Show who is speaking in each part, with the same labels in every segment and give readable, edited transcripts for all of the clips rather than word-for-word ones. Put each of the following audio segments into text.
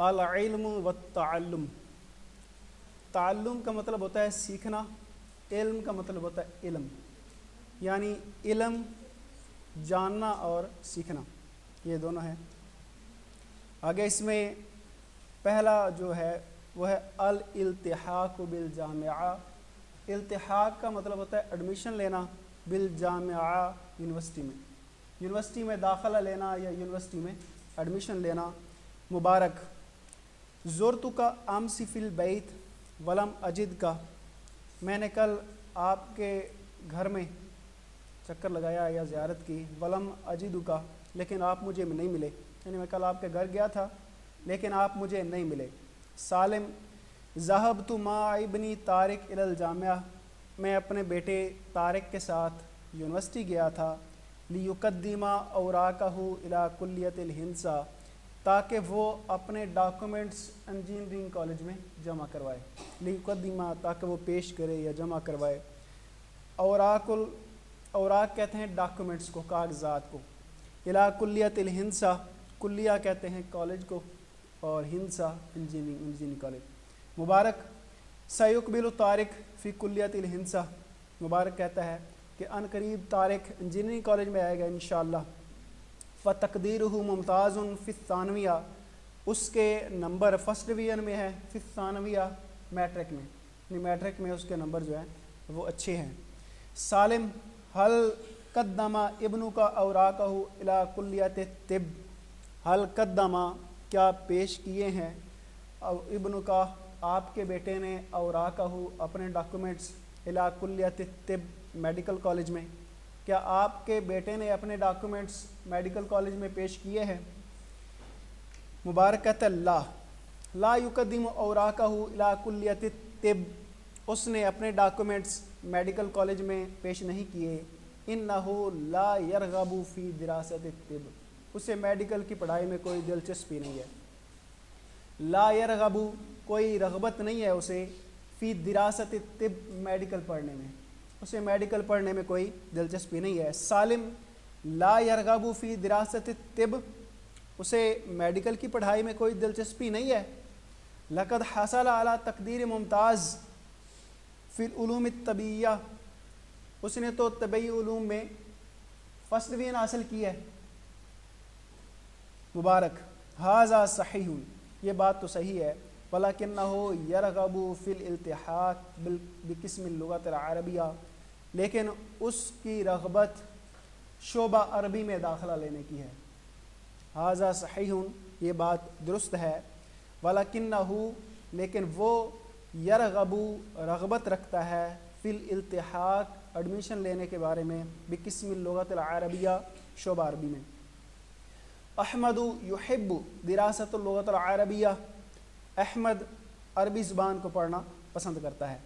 Speaker 1: العلم والتعلم، تعلم کا مطلب ہوتا ہے سیکھنا، علم کا مطلب ہوتا ہے علم، یعنی علم جاننا اور سیکھنا، یہ دونوں ہیں۔ آگے اس میں پہلا جو ہے وہ ہے الالتحاق بالجامعہ۔ التحاق کا مطلب ہوتا ہے ایڈمیشن لینا، بالجامعہ یونیورسٹی میں، یونیورسٹی میں داخلہ لینا یا یونیورسٹی میں ایڈمیشن لینا۔ مبارک، زرتک امس فی البیت ولم اجد کا، میں نے کل آپ کے گھر میں چکر لگایا یا زیارت کی، ولم اجد کا، لیکن آپ مجھے نہیں ملے، یعنی میں کل آپ کے گھر گیا تھا لیکن آپ مجھے نہیں ملے۔ سالم، ذہبت مع ابنی طارق الی الجامعہ، میں اپنے بیٹے طارق کے ساتھ یونیورسٹی گیا تھا، لیقدم اوراقہ الی کلیۃ الہندسہ، تاکہ وہ اپنے ڈاکومنٹس انجینئرنگ کالج میں جمع کروائے، لیقدم تاکہ وہ پیش کرے یا جمع کروائے۔ اوراق کہتے ہیں ڈاکومنٹس کو، کاغذات کو، الی کلیۃ الہندسہ، کلیہ کہتے ہیں کالج کو، اور ہندسہ انجینئرنگ کالج۔ مبارک، سیقبل طارق فی کلیۃ الہندسہ، مبارک کہتا ہے کہ ان قریب طارق انجینئرنگ کالج میں آئے گا انشاءاللہ۔ فتقدیرہ ممتاز فی الثانویہ، اس کے نمبر فرسٹ ڈویژن میں ہے، فی الثانویہ میٹرک میں، یعنی میٹرک میں اس کے نمبر جو ہیں وہ اچھے ہیں۔ سالم، حل قدم ابنک اوراقہ الی کلیۃ الطب، حل قدم کیا پیش کیے ہیں، ابن کا آپ کے بیٹے نے، اوراقہ اپنے ڈاکومنٹس، الی کلیۃ الطب میڈیکل کالج میں، کیا آپ کے بیٹے نے اپنے ڈاکومنٹس میڈیکل کالج میں پیش کیے ہیں؟ مبارک کہتا ہے لا یقدم اوراقہ الی کلیۃ الطب، اس نے اپنے ڈاکومنٹس میڈیکل کالج میں پیش نہیں کیے۔ انہ لا یرغب فی دراست الطب، اسے میڈیکل کی پڑھائی میں کوئی دلچسپی نہیں ہے۔ لا یرغب، کوئی رغبت نہیں ہے اسے، فی دراست الطب، میڈیکل پڑھنے میں، اسے میڈیکل پڑھنے میں کوئی دلچسپی نہیں ہے۔ سالم، لا یرغب فی دراست الطب، اسے میڈیکل کی پڑھائی میں کوئی دلچسپی نہیں ہے۔ لقد حصل علی تقدیر ممتاز فی العلوم الطبیہ، اس نے تو طبی علوم میں فرسٹ ڈویژن حاصل کی ہے۔ مبارک، ھذا صحیح، یہ بات تو صحیح ہے، ولکنہ یرغب فی الالتحاق بقسم اللغۃ العربیہ، لیکن اس کی رغبت شعبہ عربی میں داخلہ لینے کی ہے۔ ھذا صحیح، یہ بات درست ہے، ولکنہ، لیکن وہ یرغب، رغبت رکھتا ہے، فی الالتحاق، ایڈمیشن لینے کے بارے میں، بقسم اللغۃ العربیہ، شعبہ عربی میں۔ احمد یحب دراست اللغۃ العربیہ، احمد عربی زبان کو پڑھنا پسند کرتا ہے۔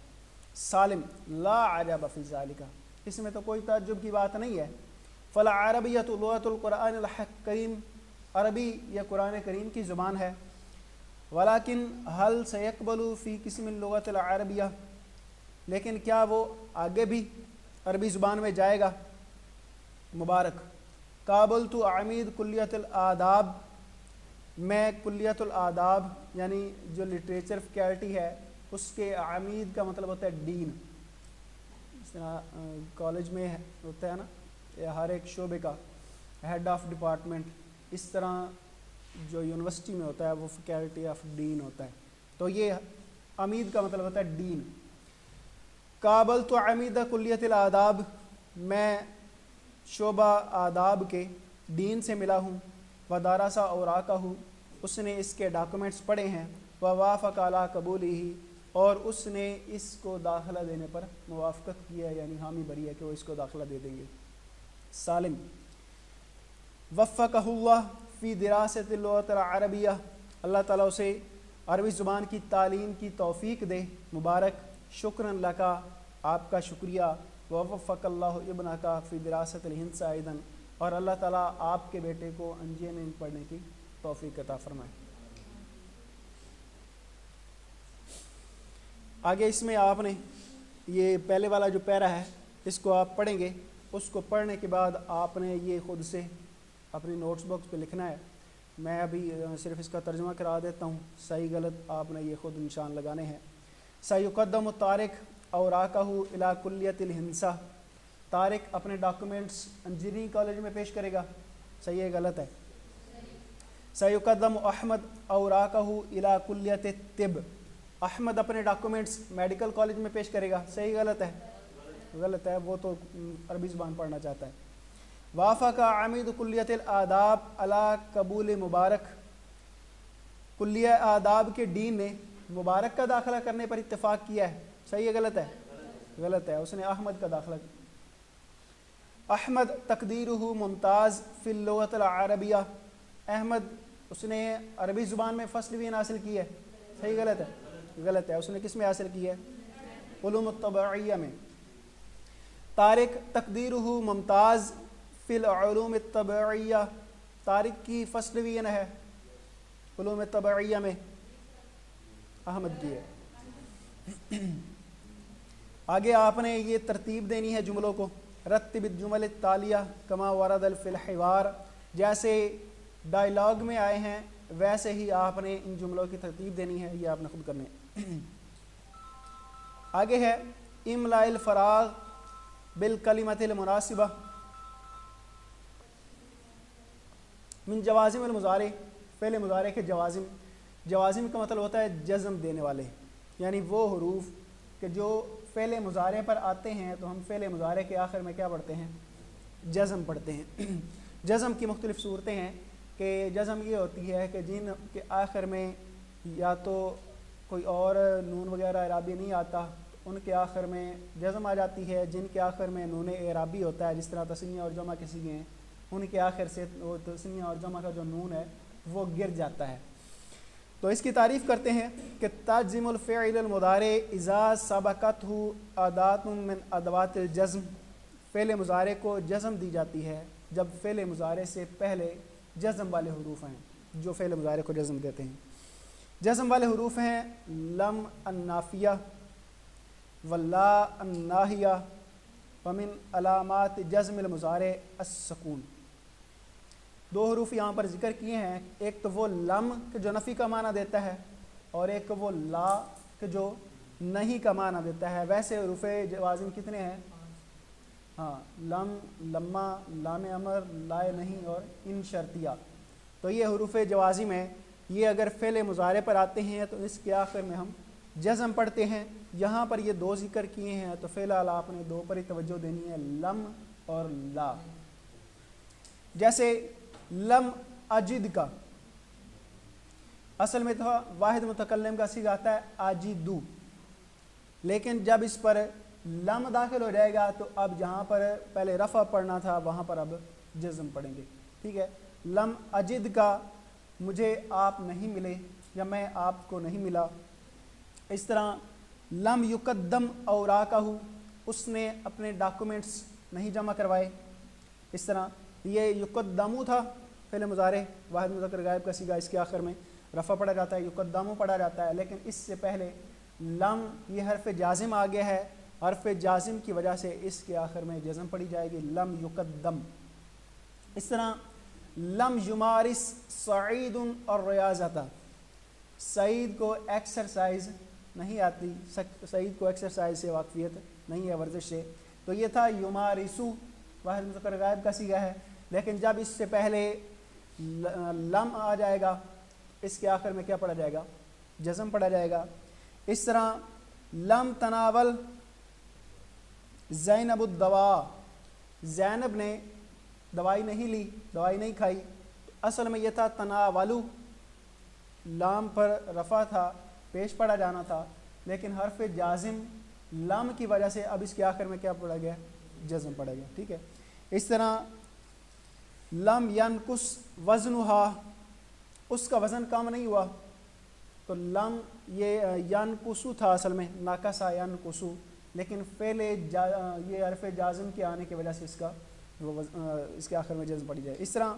Speaker 1: سالم، لا عجب فی ذالک، اس میں تو کوئی تعجب کی بات نہیں ہے۔ فالعربیۃ لغۃ القرآن الحکیم، عربی یا قرآن کریم کی زبان ہے۔ ولیکن هل سیقبل فی قسم اللغۃ العربیہ، لیکن کیا وہ آگے بھی عربی زبان میں جائے گا؟ مبارک، قابلت عمید کلیۃ الآداب، میں کلیۃ الآداب یعنی جو لٹریچر فیکلٹی ہے اس کے عمید کا مطلب ہوتا ہے ڈین، اس طرح کالج میں ہوتا ہے نا ہر ایک شعبے کا ہیڈ آف ڈپارٹمنٹ، اس طرح جو یونیورسٹی میں ہوتا ہے وہ فیکلٹی آف ڈین ہوتا ہے، تو یہ عمید کا مطلب ہوتا ہے ڈین۔ قابلت عمید کلیۃ الآداب، میں شعبہ آداب کے ڈین سے ملا ہوں۔ ودارسہ اوراقہ، اس نے اس کے ڈاکومنٹس پڑھے ہیں۔ ووافق علی قبولہ، اور اس نے اس کو داخلہ دینے پر موافقت کی ہے، یعنی حامی بری ہے کہ وہ اس کو داخلہ دے دیں گے۔ سالم، وفقہ اللہ فی دراست اللغۃ العربیہ، اللہ تعالیٰ اسے عربی زبان کی تعلیم کی توفیق دے۔ مبارک، شکرا لکا، آپ کا شکریہ، ووفق اللہ ابنک فی دراست الہندسہ ایضا، اور اللہ تعالیٰ آپ کے بیٹے کو انجینئرنگ پڑھنے کی توفیق عطا فرمائے۔ آگے اس میں آپ نے یہ پہلے والا جو پیرا ہے اس کو آپ پڑھیں گے، اس کو پڑھنے کے بعد آپ نے یہ خود سے اپنی نوٹس باکس پہ لکھنا ہے میں ابھی صرف اس کا ترجمہ کرا دیتا ہوں، صحیح غلط آپ نے یہ خود نشان لگانے ہیں۔ سیقدم الطارق اوراقہ الی کلیۃ الہندسہ، طارق اپنے ڈاکومنٹس انجینئرنگ کالج میں پیش کرے گا، صحیح ہے غلط ہے؟ سیقدم احمد اوراقہ الی کلیۃ الطب، احمد اپنے ڈاکومنٹس میڈیکل کالج میں پیش کرے گا، صحیح غلط ہے؟ غلط ہے، وہ تو عربی زبان پڑھنا چاہتا ہے۔ وافق عمید کلیۃ الآداب علی قبول مبارک، کلیہ آداب کے ڈین نے مبارک کا داخلہ کرنے پر اتفاق کیا ہے، صحیح ہے غلط ہے؟ غلط ہے، اس نے احمد کا داخلہ کیا۔ احمد تقدیرہ ممتاز فی اللغۃ العربیہ، احمد اس نے عربی زبان میں فرسٹ ڈویژن حاصل کی ہے، صحیح غلط ہے؟ غلط ہے، اس نے کس میں حاصل کی ہے؟ علوم الطبیعیہ میں۔ طارق تقدیرہ ممتاز فی العلوم الطبیعیہ، طارق کی فرسٹ ڈویژن ہے علوم طبیعیہ میں، احمد کی ہے۔ آگے آپ نے یہ ترتیب دینی ہے جملوں کو، رتب الجمل التالیہ کما ورد فی الحوار، جیسے ڈائلاگ میں آئے ہیں ویسے ہی آپ نے ان جملوں کی ترتیب دینی ہے، یہ آپ نے خود کرنے ہے۔ آگے ہے املاء الفراغ بالکلمۃ المناسبہ، من جوازم المضارع، فعل مضارع کے جوازم، جوازم کا مطلب ہوتا ہے جزم دینے والے، یعنی وہ حروف کہ جو فعل مضارع پر آتے ہیں تو ہم فعل مضارع کے آخر میں کیا پڑھتے ہیں؟ جزم پڑھتے ہیں۔ جزم کی مختلف صورتیں ہیں کہ جزم یہ ہوتی ہے کہ جن کے آخر میں یا تو کوئی اور نون وغیرہ اعرابی نہیں آتا، ان کے آخر میں جزم آ جاتی ہے، جن کے آخر میں نون اعرابی ہوتا ہے جس طرح تثنیہ اور جمع کے صیغے ہیں، ان کے آخر سے وہ تثنیہ اور جمع کا جو نون ہے وہ گر جاتا ہے۔ تو اس کی تعریف کرتے ہیں کہ تجزم الفعل المضارع اذا سبقتہ اداۃ من ادوات الجزم، فعل مضارع کو جزم دی جاتی ہے جب فعل مضارع سے پہلے جزم والے حروف ہیں جو فعل مضارع کو جزم دیتے ہیں۔ جزم والے حروف ہیں لم النافیہ واللا الناہیہ، ومن علامات جزم المضارع السکون۔ دو حروف یہاں پر ذکر کیے ہیں، ایک تو وہ لم کہ جو نفی کا معنی دیتا ہے، اور ایک وہ لا کہ جو نہیں کا معنی دیتا ہے۔ ویسے حروف جوازم کتنے ہیں؟ ہاں، لم، لما، لام امر، لائے نہیں اور ان شرطیہ۔ تو یہ حروف جوازم ہیں، یہ اگر فعل مضارع پر آتے ہیں تو اس کے آخر میں ہم جزم پڑھتے ہیں۔ یہاں پر یہ دو ذکر کیے ہیں تو فی الحال آپ نے دو پر ہی توجہ دینی ہے، لم اور لا۔ جیسے لم اجد کا اصل میں تو واحد متکلم کا صیغہ آتا ہے اجدو، لیکن جب اس پر لم داخل ہو جائے گا تو اب جہاں پر پہلے رفع پڑھنا تھا وہاں پر اب جزم پڑھیں گے، ٹھیک ہے۔ لم اجد کا مجھے آپ نہیں ملے یا میں آپ کو نہیں ملا۔ اس طرح لم یقدم اوراقہ، اس نے اپنے ڈاکومنٹس نہیں جمع کروائے۔ اس طرح یہ یقدمو تھا فعل مضارع واحد مذکر غائب کا صیغہ، اس کے آخر میں رفع پڑھا جاتا ہے، یقدمو پڑھا جاتا ہے، لیکن اس سے پہلے لم یہ حرف جازم آ گیا ہے، حرف جازم کی وجہ سے اس کے آخر میں جزم پڑھی جائے گی، لم یقدم۔ اس طرح لم یمارس سعید الریاضۃ، سعید کو ایکسرسائز نہیں آتی، سعید کو ایکسرسائز سے واقفیت نہیں ہے، ورزش سے، تو یہ تھا یمارسو واحد مذکر غائب کا صیغہ ہے، لیکن جب اس سے پہلے لم آ جائے گا اس کے آخر میں کیا پڑھا جائے گا؟ جزم پڑھا جائے گا۔ اس طرح لم تناول زینب الدوا، زینب نے دوائی نہیں لی، دوائی نہیں کھائی، اصل میں یہ تھا تناولو، لام پر رفع تھا، پیش پڑھا جانا تھا، لیکن حرف جازم لام کی وجہ سے اب اس کے آخر میں کیا پڑھا گیا؟ جزم پڑھا گیا، ٹھیک ہے۔ اس طرح لم ینقص وزنہا، اس کا وزن کم نہیں ہوا، تو لم یہ ینقصو تھا اصل میں، ناقصا ینقصو، لیکن فعل یہ حرف جازم کے آنے کی وجہ سے اس کے آخر میں جزم پڑی جائے۔ اس طرح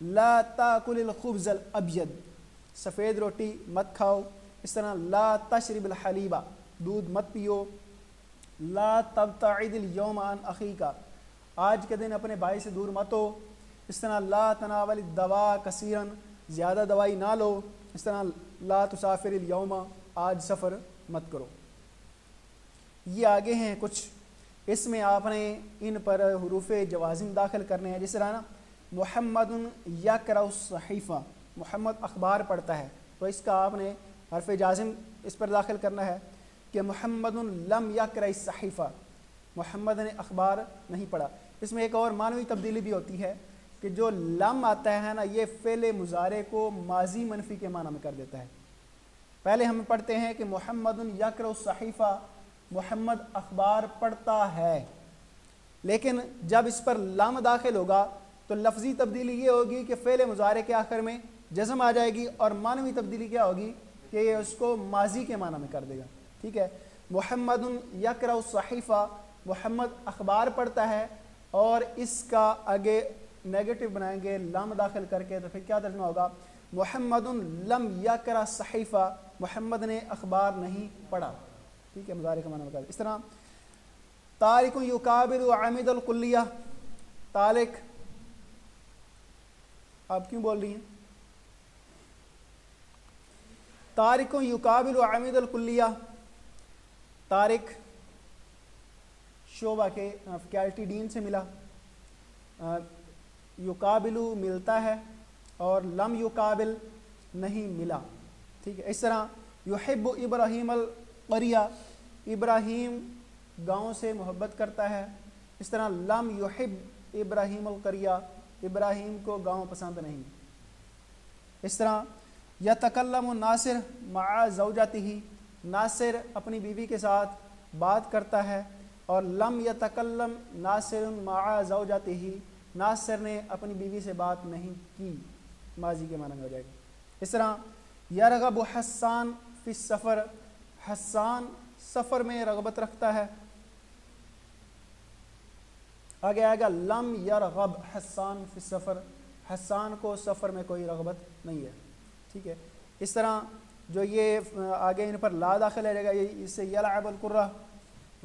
Speaker 1: لا تاکل الخبز الابید، سفید روٹی مت کھاؤ۔ اس طرح لا تشرب الحلیب، دودھ مت پیو۔ لا تبتعد اليوم عن اخیک، آج کے دن اپنے بھائی سے دور مت ہو۔ اس طرح لا تناول الدوا کثیرا، زیادہ دوائی نہ لو، اس طرح لا تسافر الیوم، آج سفر مت کرو۔ یہ آگے ہیں کچھ، اس میں آپ نے ان پر حروف جوازم داخل کرنے ہیں، جس طرح نا محمد یقرأ الصحیفہ، محمد اخبار پڑھتا ہے، تو اس کا آپ نے حرف جازم اس پر داخل کرنا ہے کہ محمد لم یقرأ الصحیفہ، محمد نے اخبار نہیں پڑھا۔ اس میں ایک اور معنوی تبدیلی بھی ہوتی ہے کہ جو لم آتا ہے نا، یہ فعل مضارع کو ماضی منفی کے معنی میں کر دیتا ہے۔ پہلے ہم پڑھتے ہیں کہ محمد یقرأ الصحیفہ، محمد اخبار پڑھتا ہے، لیکن جب اس پر لم داخل ہوگا تو لفظی تبدیلی یہ ہوگی کہ فعل مضارع کے آخر میں جزم آ جائے گی، اور معنوی تبدیلی کیا ہوگی کہ یہ اس کو ماضی کے معنی میں کر دے گا۔ ٹھیک ہے، محمد یقرأ الصحیفہ، محمد اخبار پڑھتا ہے، اور اس کا آگے نیگیٹو بنائیں گے لم داخل کر کے، تو پھر کیا ترجمہ ہوگا؟ محمد لم یقرأ الصحیفہ، محمد نے اخبار نہیں پڑھا۔ ٹھیک ہے، مضارع کا معنی بتا دیں۔ اس طرح طارق یقابل عامد الکلیہ، طارق، آپ کیوں بول رہی ہیں؟ طارق یقابل عامد الکلیہ، طارق شعبہ کے فیکلٹی ڈین سے ملا، یقابلو ملتا ہے، اور لم یقابل نہیں ملا۔ ٹھیک ہے، اس طرح یحب ابراہیم القریہ، ابراہیم گاؤں سے محبت کرتا ہے، اس طرح لم یحب ابراہیم القریہ، ابراہیم کو گاؤں پسند نہیں۔ اس طرح یتکلم ناصر مع زوجتہ، ناصر اپنی بیوی کے ساتھ بات کرتا ہے، اور لم یتکلم ناصر مع زوجتہ، ناصر نے اپنی بیوی سے بات نہیں کی، ماضی کے معنی میں ہو جائے گا۔ اس طرح یرغب حسان فی السفر، حسان سفر میں رغبت رکھتا ہے، آگے آئے گا لم یرغب حسان فی السفر، حسان کو سفر میں کوئی رغبت نہیں ہے۔ ٹھیک ہے، اس طرح جو یہ آگے ان پر لا داخل ہے جائے گا، اس سے یلعب القرہ،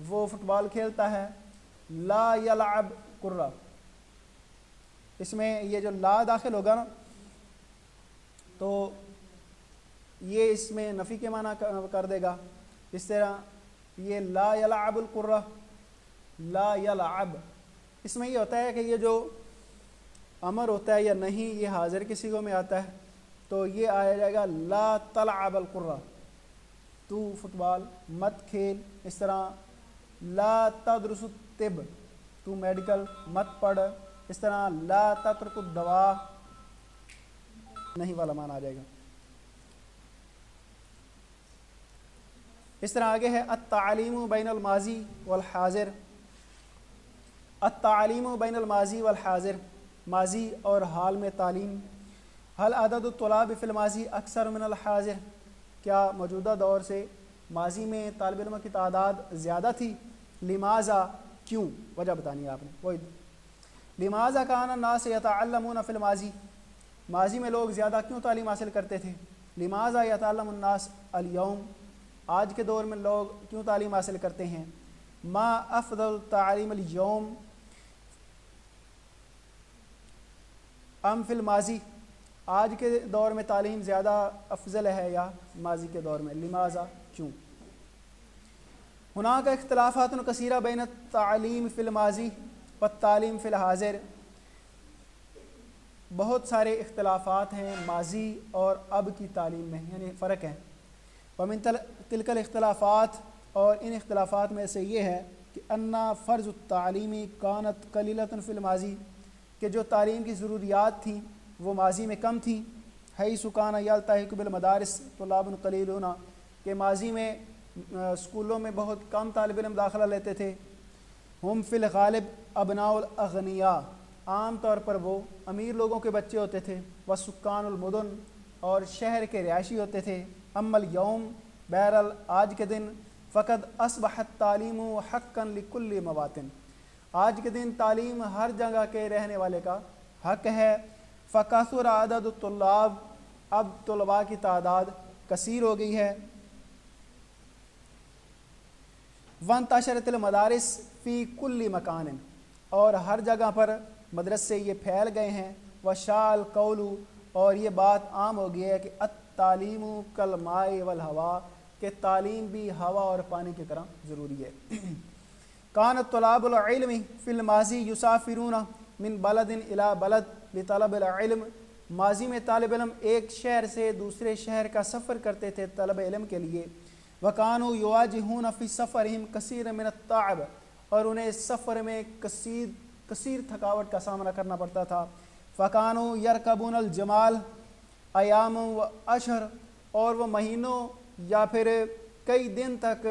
Speaker 1: وہ فٹ بال کھیلتا ہے، لا یلعب قرہ، اس میں یہ جو لا داخل ہوگا نا تو یہ اس میں نفی کے معنی کر دے گا۔ اس طرح یہ لا یلعب القرہ، لا یلعب، اس میں یہ ہوتا ہے کہ یہ جو امر ہوتا ہے یا نہیں، یہ حاضر کی صیغوں میں آتا ہے، تو یہ آیا جائے گا لا تلعب القرہ، تو فٹ بال مت کھیل۔ اس طرح لا تدرس الطب، تو میڈیکل مت پڑھ۔ اس طرح لا تترک الدواء، نہیں والا معنی آ جائے گا۔ اس طرح آگے ہے التعلیم بین الماضی والحاضر، التعلیم بین الماضی والحاضر، ماضی اور حال میں تعلیم۔ حل عدد الطلاب فی الماضی اکثر من الحاضر، کیا موجودہ دور سے ماضی میں طالب علموں کی تعداد زیادہ تھی؟ لماذا، کیوں، وجہ بتانی ہے آپ نے، وہی لماذا کان الناس یتعلمون فی الماضی، ماضی میں لوگ زیادہ کیوں تعلیم حاصل کرتے تھے؟ لماذا یتعلم الناس اليوم، آج کے دور میں لوگ کیوں تعلیم حاصل کرتے ہیں؟ ما افضل تعلیم اليوم ام فی الماضی، آج کے دور میں تعلیم زیادہ افضل ہے یا ماضی کے دور میں؟ لماذا، کیوں۔ ہناک اختلافات کثیرہ بین التعلیم فی الماضی والتعلیم فی الحاضر، بہت سارے اختلافات ہیں ماضی اور اب کی تعلیم میں، یعنی فرق ہے۔ ومن تلک الاختلافات، اور ان اختلافات میں سے یہ ہے کہ انا فرض التعلیمی کانت قلیلۃ فی الماضی، کہ جو تعلیم کی ضروریات تھیں وہ ماضی میں کم تھیں۔ حیث کان یلتحق بالمدارس طلاب قلیلون، کہ ماضی میں اسکولوں میں بہت کم طالب علم داخلہ لیتے تھے۔ ہم فی الغالب ابناء الاغنیاء، عام طور پر وہ امیر لوگوں کے بچے ہوتے تھے، وسکان المدن، اور شہر کے رہائشی ہوتے تھے۔ اما الیوم، بہرحال آج کے دن، فقد اصبحت تعلیم حقا لکل مواطن، آج کے دن تعلیم ہر جگہ کے رہنے والے کا حق ہے۔ فکثر عدد الطلاب، اب طلباء کی تعداد کثیر ہو گئی ہے۔ وانتشرت المدارس فی کل مکان، اور ہر جگہ پر مدرسے یہ پھیل گئے ہیں۔ وشاع القول، اور یہ بات عام ہو گئی ہے کہ التعلیم کالماء والہوا، کہ تعلیم بھی ہوا اور پانی کی طرح ضروری ہے۔ کان طلاب العلم فی الماضی یسافرون من بلد الی بلد لطلب العلم، ماضی میں طالب علم ایک شہر سے دوسرے شہر کا سفر کرتے تھے طلب علم کے لیے۔ وکانوا یواجہون فی سفرہم کثیر من التعب، اور انہیں سفر میں کثیر تھکاوٹ کا سامنا کرنا پڑتا تھا۔ فکانوا یرکبون الجمال ایام و اشہر، اور وہ مہینوں یا پھر کئی دن تک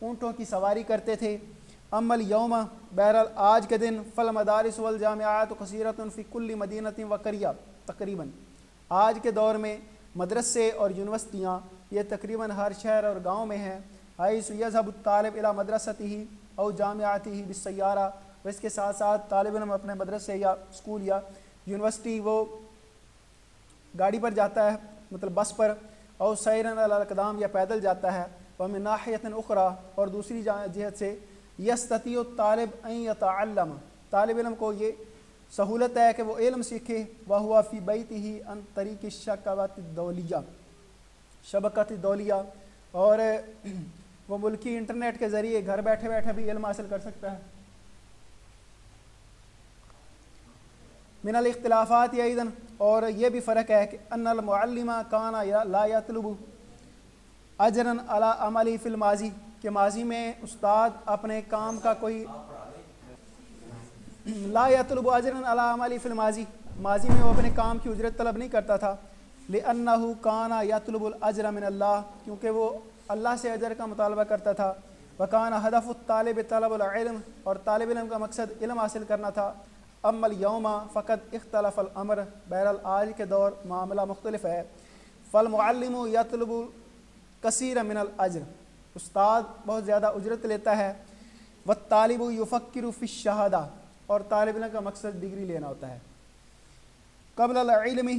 Speaker 1: اونٹوں کی سواری کرتے تھے۔ اما الیوم، بہرحال آج کے دن، فالمدارس والجامعات کثیرۃ فی کل مدینۃ و قریہ، تقریباً آج کے دور میں مدرسے اور یونیورسٹیاں یہ تقریباً ہر شہر اور گاؤں میں ہیں۔ حیث یذهب الطالب الی مدرسته او جامعته بالسیارہ، اور اس کے ساتھ ساتھ طالب علم اپنے مدرسے یا اسکول یا یونیورسٹی وہ گاڑی پر جاتا ہے، مطلب بس پر، اور سیرا علی الاقدام یا پیدل جاتا ہے۔ ومن ناحیۃ اخری، اور دوسری جہت سے، یستطیع الطالب ان یتعلم، طالب علم کو یہ سہولت ہے کہ وہ علم سیکھے، وہو فی بیتہ عن طریق شبکۃ الدولیہ، اور وہ ملکی انٹرنیٹ کے ذریعے گھر بیٹھے بیٹھے بھی علم حاصل کر سکتا ہے۔ من الاختلافات ایضا، اور یہ بھی فرق ہے کہ ان المعلم کان لا یطلب اجرا علی عملی فی الماضی، کہ ماضی میں استاد اپنے کام کا کوئی لا یطلب اجرا علی عملی فی الماضی، ماضی میں وہ اپنے کام کی اجرت طلب نہیں کرتا تھا۔ لأنہ کان یطلب الاجر من اللہ، کیونکہ وہ اللہ سے اجر کا مطالبہ کرتا تھا۔ وکان ہدف الطالب طلب العلم، اور طالب علم کا مقصد علم حاصل کرنا تھا۔ اما الیوم فقد اختلف الامر، بہرحال آج کے دور معاملہ مختلف ہے۔ فالمعلم یطلب کثیر من الاجر، استاد بہت زیادہ اجرت لیتا ہے۔ والطالب یفکر فی الشہادہ، اور طالب علم کا مقصد ڈگری لینا ہوتا ہے۔ قبل العلم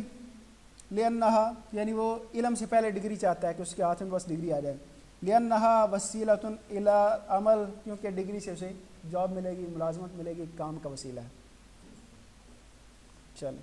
Speaker 1: لأنہا، یعنی وہ علم سے پہلے ڈگری چاہتا ہے کہ اس کے ہاتھ میں بس ڈگری آ جائے۔ لأنہا وسیلۃ الی عمل، کیونکہ ڈگری سے اسے جاب ملے گی، ملازمت ملے گی، کام کا وسیلہ ہے۔ چلیں۔